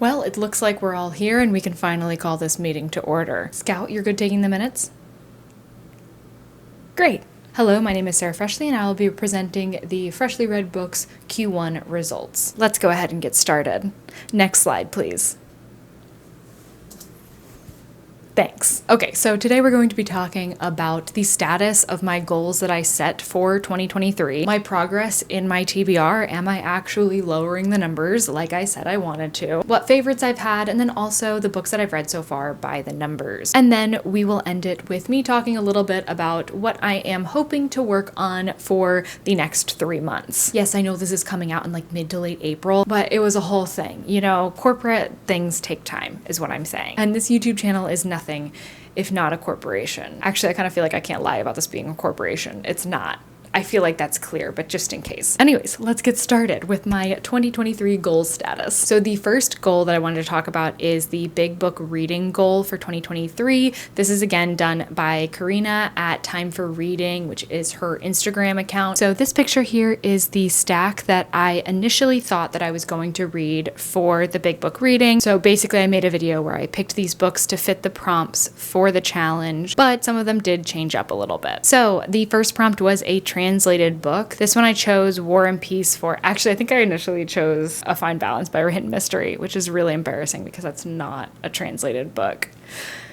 Well, it looks like we're all here and we can finally call this meeting to order. Scout, you're good taking the minutes? Great. Hello, my name is Sarah Freshley and I will be presenting the Freshly Read Books Q1 results. Let's go ahead and get started. Next slide, please. Thanks. Okay, so today we're going to be talking about the status of my goals that I set for 2023, my progress in my TBR, am I actually lowering the numbers like I said I wanted to, what favorites I've had, and then also the books that I've read so far by the numbers. And then we will end it with me talking a little bit about what I am hoping to work on for the next 3 months. Yes, I know this is coming out in like mid to late April, but it was a whole thing. You know, corporate things take time is what I'm saying. And this YouTube channel is nothing if not a corporation. Actually, I kind of feel like I can't lie about this being a corporation. It's not. I feel like that's clear, but just in case. Anyways, let's get started with my 2023 goals status. So the first goal that I wanted to talk about is the big book reading goal for 2023. This is again done by Karina at Time for Reading, which is her Instagram account. So this picture here is the stack that I initially thought that I was going to read for the big book reading. So basically I made a video where I picked these books to fit the prompts for the challenge, but some of them did change up a little bit. So the first prompt was a translated book. This one I chose War and Peace for. Actually, I think I initially chose A Fine Balance by Written Mystery, which is really embarrassing because that's not a translated book.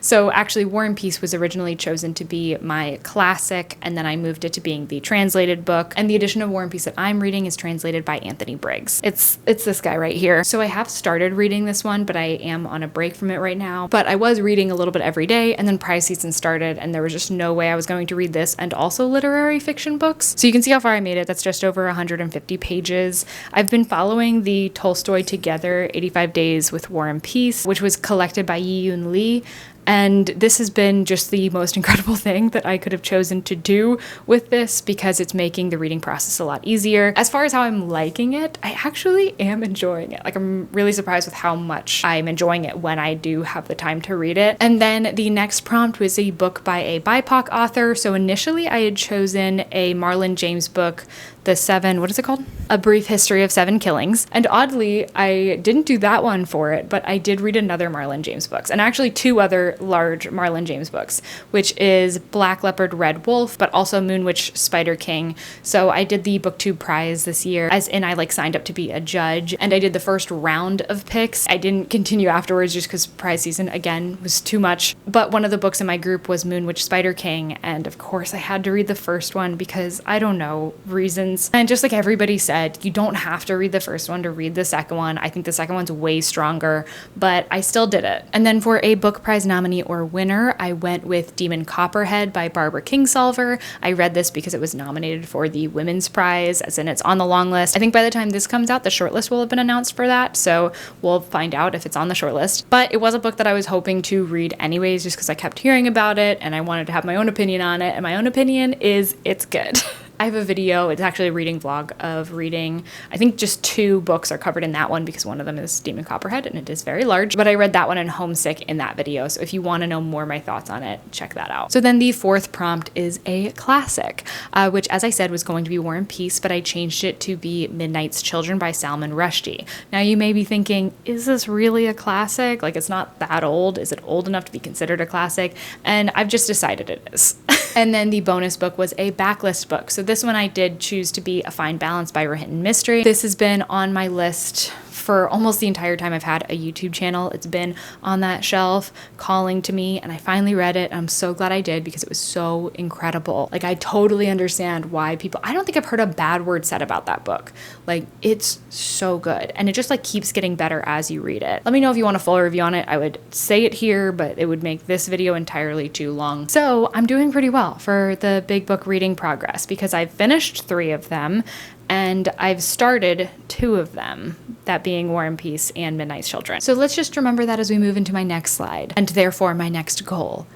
So actually, War and Peace was originally chosen to be my classic, and then I moved it to being the translated book. And the edition of War and Peace that I'm reading is translated by Anthony Briggs. It's this guy right here. So I have started reading this one, but I am on a break from it right now. But I was reading a little bit every day, and then prize season started, and there was just no way I was going to read this and also literary fiction books. So you can see how far I made it. That's just over 150 pages. I've been following the Tolstoy Together 85 Days with War and Peace, which was collected by Yi-Yoon Lee. And this has been just the most incredible thing that I could have chosen to do with this because it's making the reading process a lot easier. As far as how I'm liking it, I actually am enjoying it. Like, I'm really surprised with how much I'm enjoying it when I do have the time to read it. And then the next prompt was a book by a BIPOC author. So initially I had chosen a Marlon James book, what is it called? A Brief History of Seven Killings. And oddly, I didn't do that one for it, but I did read another Marlon James books, and actually 2 other large Marlon James books, which is Black Leopard, Red Wolf, but also Moonwitch, Spider King. So I did the BookTube prize this year, as in I signed up to be a judge, and I did the first round of picks. I didn't continue afterwards just because prize season, again, was too much. But one of the books in my group was Moonwitch, Spider King, and of course I had to read the first one because, I don't know, reasons. And just like everybody said, you don't have to read the first one to read the second one. I think the second one's way stronger, but I still did it. And then for a book prize nominee or winner, I went with Demon Copperhead by Barbara Kingsolver. I read this because it was nominated for the Women's Prize, as in it's on the long list. I think by the time this comes out, the shortlist will have been announced for that, so we'll find out if it's on the shortlist. But it was a book that I was hoping to read anyways, just because I kept hearing about it and I wanted to have my own opinion on it, and my own opinion is it's good. I have a video, it's actually a reading vlog of reading, I think just 2 books are covered in that one because one of them is Demon Copperhead and it is very large, but I read that one and Homesick in that video, so if you want to know more of my thoughts on it, check that out. So then the fourth prompt is a classic, which as I said was going to be War and Peace, but I changed it to be Midnight's Children by Salman Rushdie. Now you may be thinking, is this really a classic? Like, it's not that old. Is it old enough to be considered a classic? And I've just decided it is. And then the bonus book was a backlist book. So this one I did choose to be A Fine Balance by Written Mystery. This has been on my list for almost the entire time I've had a YouTube channel. It's been on that shelf calling to me, and I finally read it. I'm so glad I did because it was so incredible. Like, I totally understand why I don't think I've heard a bad word said about that book. Like, it's so good, and it just keeps getting better as you read it. Let me know if you want a full review on it. I would say it here, but it would make this video entirely too long. So I'm doing pretty well for the big book reading progress because I've finished 3 of them, and I've started 2 of them, that being War and Peace and Midnight's Children. So let's just remember that as we move into my next slide, and therefore my next goal.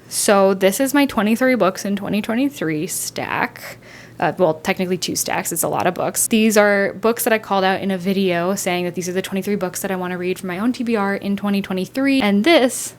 So this is my 23 books in 2023 stack. Well, technically 2 stacks. It's a lot of books. These are books that I called out in a video saying that these are the 23 books that I want to read for my own TBR in 2023. And this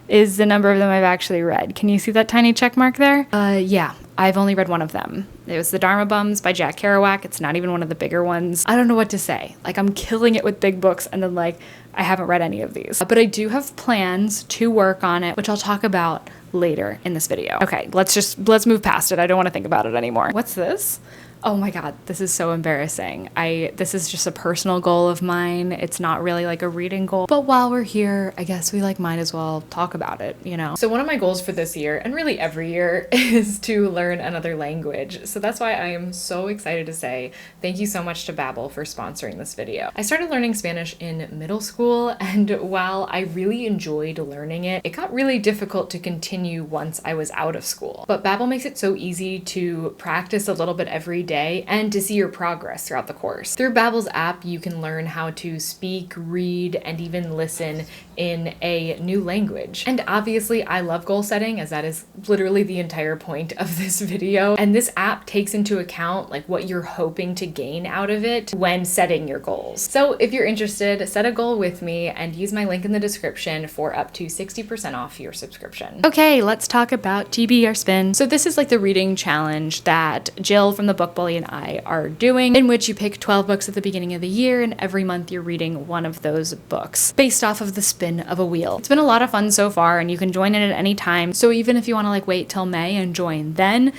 is the number of them I've actually read. Can you see that tiny check mark there? Yeah. I've only read one of them. It was The Dharma Bums by Jack Kerouac. It's not even one of the bigger ones. I don't know what to say. Like, I'm killing it with big books, and then, like, I haven't read any of these. But I do have plans to work on it, which I'll talk about later in this video. Okay, let's move past it. I don't want to think about it anymore. What's this? Oh my God, this is so embarrassing. This is just a personal goal of mine. It's not really like a reading goal, but while we're here, I guess we like might as well talk about it, you know? So one of my goals for this year, and really every year, is to learn another language. So that's why I am so excited to say thank you so much to Babbel for sponsoring this video. I started learning Spanish in middle school, and while I really enjoyed learning it, it got really difficult to continue once I was out of school. But Babbel makes it so easy to practice a little bit every day and to see your progress throughout the course. Through Babbel's app, you can learn how to speak, read, and even listen in a new language. And obviously, I love goal setting, as that is literally the entire point of this video. And this app takes into account like what you're hoping to gain out of it when setting your goals. So if you're interested, set a goal with me and use my link in the description for up to 60% off your subscription. Okay, let's talk about TBR Spin. So this is like the reading challenge that Jill from the Book Bully and I are doing, in which you pick 12 books at the beginning of the year, and every month you're reading one of those books based off of the spin of a wheel. It's been a lot of fun so far, and you can join in at any time. So even if you want to like wait till May and join then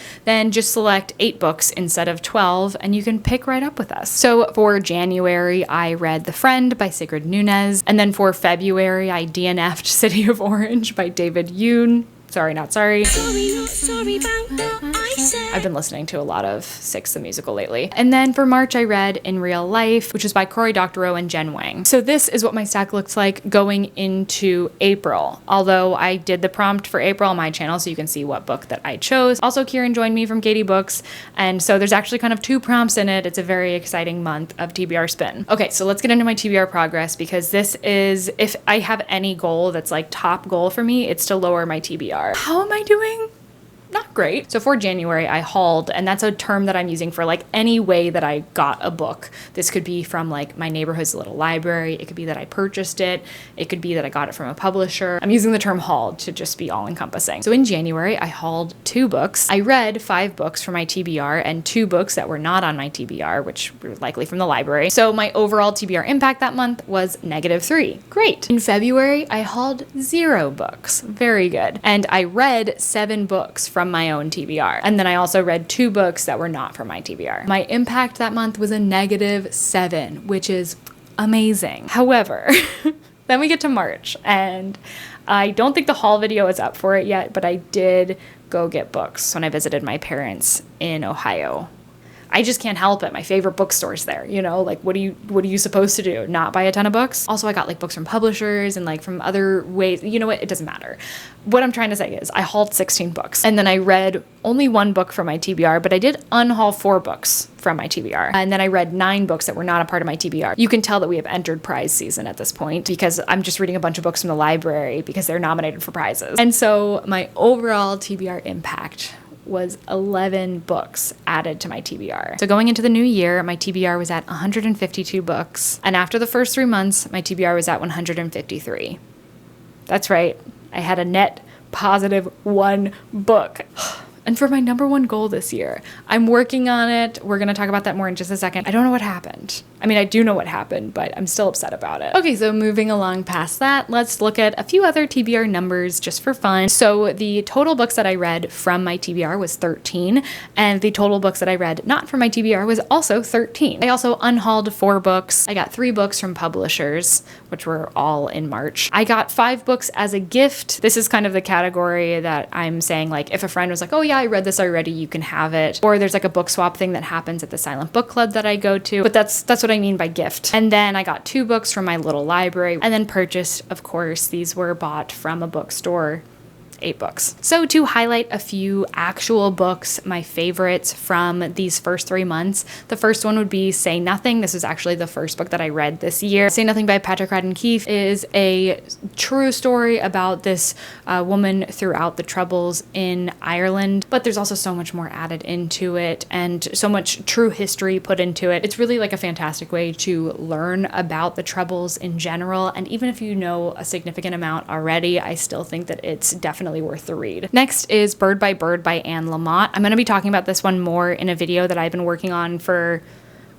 just select 8 books instead of 12, and you can pick right up with us. So for January, I read The Friend by Sigrid Nunez, and then for February, I DNF'd City of Orange by David Yoon. Sorry, not sorry. Sorry about what I said. I've been listening to a lot of Six the Musical lately. And then for March, I read In Real Life, which is by Cory Doctorow and Jen Wang. So this is what my stack looks like going into April. Although I did the prompt for April on my channel, so you can see what book that I chose. Also, Kieran joined me from Katie Books. And so there's actually kind of 2 prompts in it. It's a very exciting month of TBR Spin. Okay, so let's get into my TBR progress, because this is, if I have any goal that's like top goal for me, it's to lower my TBR. How am I doing? Not great. So for January, I hauled, and that's a term that I'm using for like any way that I got a book. This could be from like my neighborhood's little library. It could be that I purchased it. It could be that I got it from a publisher. I'm using the term hauled to just be all encompassing. So in January, I hauled 2 books. I read 5 books for my TBR and 2 books that were not on my TBR, which were likely from the library. So my overall TBR impact that month was -3. Great. In February, I hauled 0 books. Very good. And I read 7 books from my own TBR. And then I also read 2 books that were not from my TBR. My impact that month was a -7, which is amazing. However, then we get to March, and I don't think the haul video is up for it yet, but I did go get books when I visited my parents in Ohio. I just can't help it. My favorite bookstore's there, you know, like what are you supposed to do? Not buy a ton of books? Also, I got like books from publishers and like from other ways. You know what? It doesn't matter. What I'm trying to say is I hauled 16 books, and then I read only 1 book from my TBR, but I did unhaul 4 books from my TBR. And then I read 9 books that were not a part of my TBR. You can tell that we have entered prize season at this point, because I'm just reading a bunch of books from the library because they're nominated for prizes. And so my overall TBR impact was 11 books added to my TBR. So going into the new year, my TBR was at 152 books. And after the first 3 months, my TBR was at 153. That's right. I had a net positive 1 book. And for my #1 goal this year, I'm working on it. We're going to talk about that more in just a second. I don't know what happened. I mean, I do know what happened, but I'm still upset about it. Okay, so moving along past that, let's look at a few other TBR numbers just for fun. So the total books that I read from my TBR was 13, and the total books that I read not from my TBR was also 13. I also unhauled 4 books. I got 3 books from publishers, which were all in March. I got 5 books as a gift. This is kind of the category that I'm saying, like, if a friend was like, oh yeah, I read this already, you can have it. Or there's like a book swap thing that happens at the silent book club that I go to. But that's what I mean by gift. And then I got 2 books from my little library, and then purchased, of course, these were bought from a bookstore 8 books. So to highlight a few actual books, my favorites from these first 3 months, the first one would be Say Nothing. This was actually the first book that I read this year. Say Nothing by Patrick Radden Keefe is a true story about this woman throughout the Troubles in Ireland, but there's also so much more added into it and so much true history put into it. It's really like a fantastic way to learn about the Troubles in general, and even if you know a significant amount already, I still think that it's definitely worth the read. Next is Bird by Anne Lamott. I'm going to be talking about this one more in a video that I've been working on for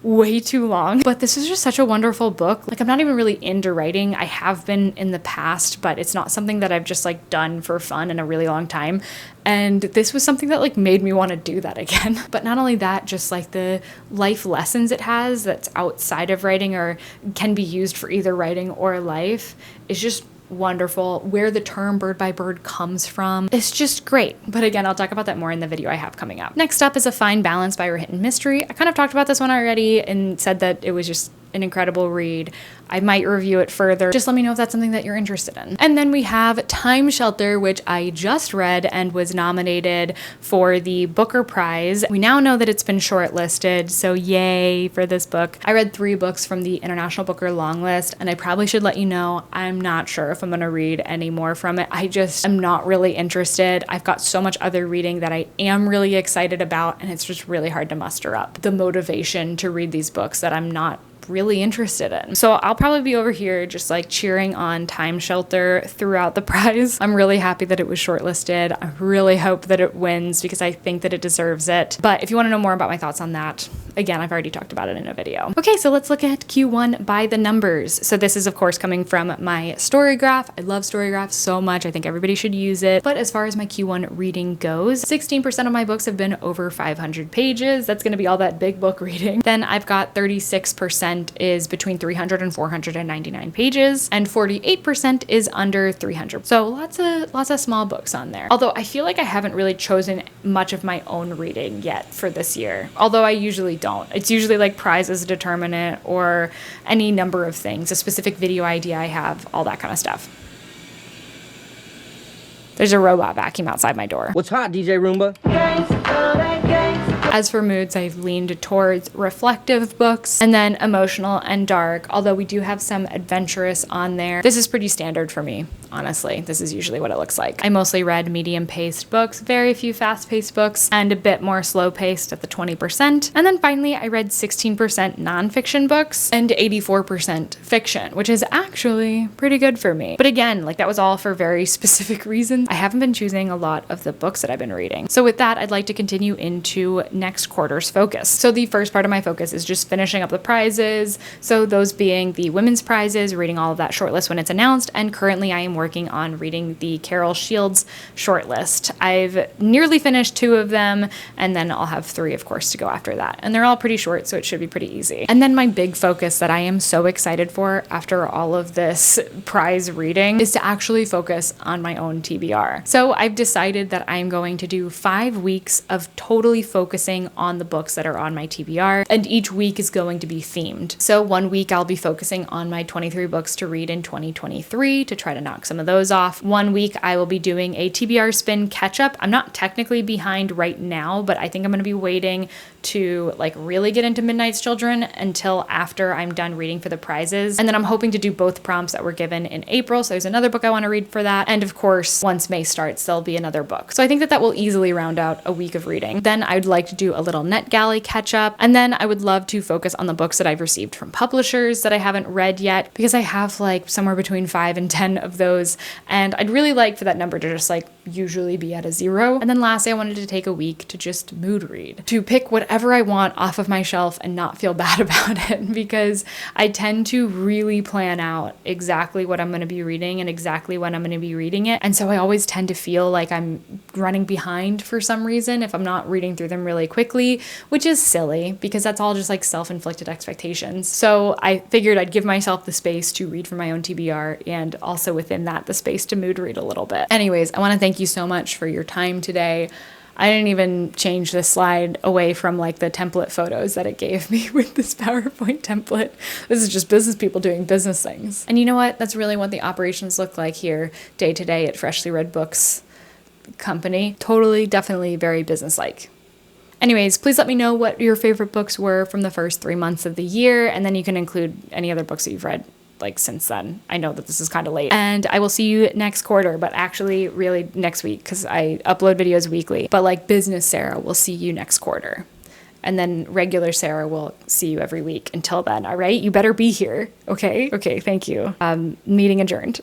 way too long, but this is just such a wonderful book. Like, I'm not even really into writing. I have been in the past, but it's not something that I've just like done for fun in a really long time. And this was something that like made me want to do that again. But not only that, just like the life lessons it has that's outside of writing or can be used for either writing or life is just wonderful. Where the term bird by bird comes from, it's just great. But again, I'll talk about that more in the video I have coming up. Next up is A Fine Balance by Written Mystery. I kind of talked about this one already and said that it was just an incredible read. I might review it further. Just let me know if that's something that you're interested in. And then we have Time Shelter, which I just read and was nominated for the Booker Prize. We now know that it's been shortlisted, so yay for this book. I read 3 books from the International Booker longlist, and I probably should let you know I'm not sure if I'm gonna read any more from it. I just am not really interested. I've got so much other reading that I am really excited about, and it's just really hard to muster up the motivation to read these books that I'm not really interested in. So I'll probably be over here just like cheering on Time Shelter throughout the prize. I'm really happy that it was shortlisted. I really hope that it wins because I think that it deserves it. But if you want to know more about my thoughts on that, again, I've already talked about it in a video. Okay, so let's look at Q1 by the numbers. So this is of course coming from my story graph. I love story graphs so much. I think everybody should use it. But as far as my Q1 reading goes, 16% of my books have been over 500 pages. That's going to be all that big book reading. Then I've got 36% is between 300 and 499 pages, and 48% is under 300. So lots of small books on there. Although I feel like I haven't really chosen much of my own reading yet for this year. Although I usually don't. It's usually like prizes determinant or any number of things, a specific video idea I have, all that kind of stuff. There's a robot vacuum outside my door. What's hot, DJ Roomba? As for moods, I've leaned towards reflective books and then emotional and dark, although we do have some adventurous on there. This is pretty standard for me, honestly. This is usually what it looks like. I mostly read medium-paced books, very few fast-paced books, and a bit more slow-paced at the 20%. And then finally, I read 16% nonfiction books and 84% fiction, which is actually pretty good for me. But again, like that was all for very specific reasons. I haven't been choosing a lot of the books that I've been reading. So with that, I'd like to continue into next quarter's focus. So the first part of my focus is just finishing up the prizes. So those being the women's prizes, reading all of that shortlist when it's announced, and currently I am working on reading the Carol Shields shortlist. I've nearly finished 2 of them, and then I'll have 3, of course, to go after that. And they're all pretty short, so it should be pretty easy. And then my big focus that I am so excited for after all of this prize reading is to actually focus on my own TBR. So I've decided that I'm going to do 5 weeks of totally focusing on the books that are on my TBR, and each week is going to be themed. So one week I'll be focusing on my 23 books to read in 2023 to try to knock some of those off. One week I will be doing a TBR Spin catch-up. I'm not technically behind right now, but I think I'm going to be waiting to like really get into Midnight's Children until after I'm done reading for the prizes. And then I'm hoping to do both prompts that were given in April. So there's another book I want to read for that. And of course, once May starts, there'll be another book. So I think that that will easily round out a week of reading. Then I'd like to do a little NetGalley catch up. And then I would love to focus on the books that I've received from publishers that I haven't read yet, because I have like somewhere between 5 and 10 of those. And I'd really like for that number to just like usually be at a 0. And then lastly, I wanted to take a week to just mood read, to pick whatever I want off of my shelf and not feel bad about it, because I tend to really plan out exactly what I'm going to be reading and exactly when I'm going to be reading it. And so I always tend to feel like I'm running behind for some reason if I'm not reading through them really quickly, which is silly because that's all just like self-inflicted expectations. So I figured I'd give myself the space to read from my own TBR, and also within that, the space to mood read a little bit. Anyways, I want to thank you so much for your time today. I didn't even change this slide away from like the template photos that it gave me with this PowerPoint template. This is just business people doing business things. And you know what? That's really what the operations look like here day to day at Freshly Read Books. company. Totally, definitely very businesslike. Anyways, please let me know what your favorite books were from the first 3 months of the year, and then you can include any other books that you've read like since then. I know that this is kind of late. And I will see you next quarter, but actually really next week because I upload videos weekly. But like business Sarah will see you next quarter. And then regular Sarah will see you every week. Until then, all right? You better be here, okay? Okay, thank you. Meeting adjourned.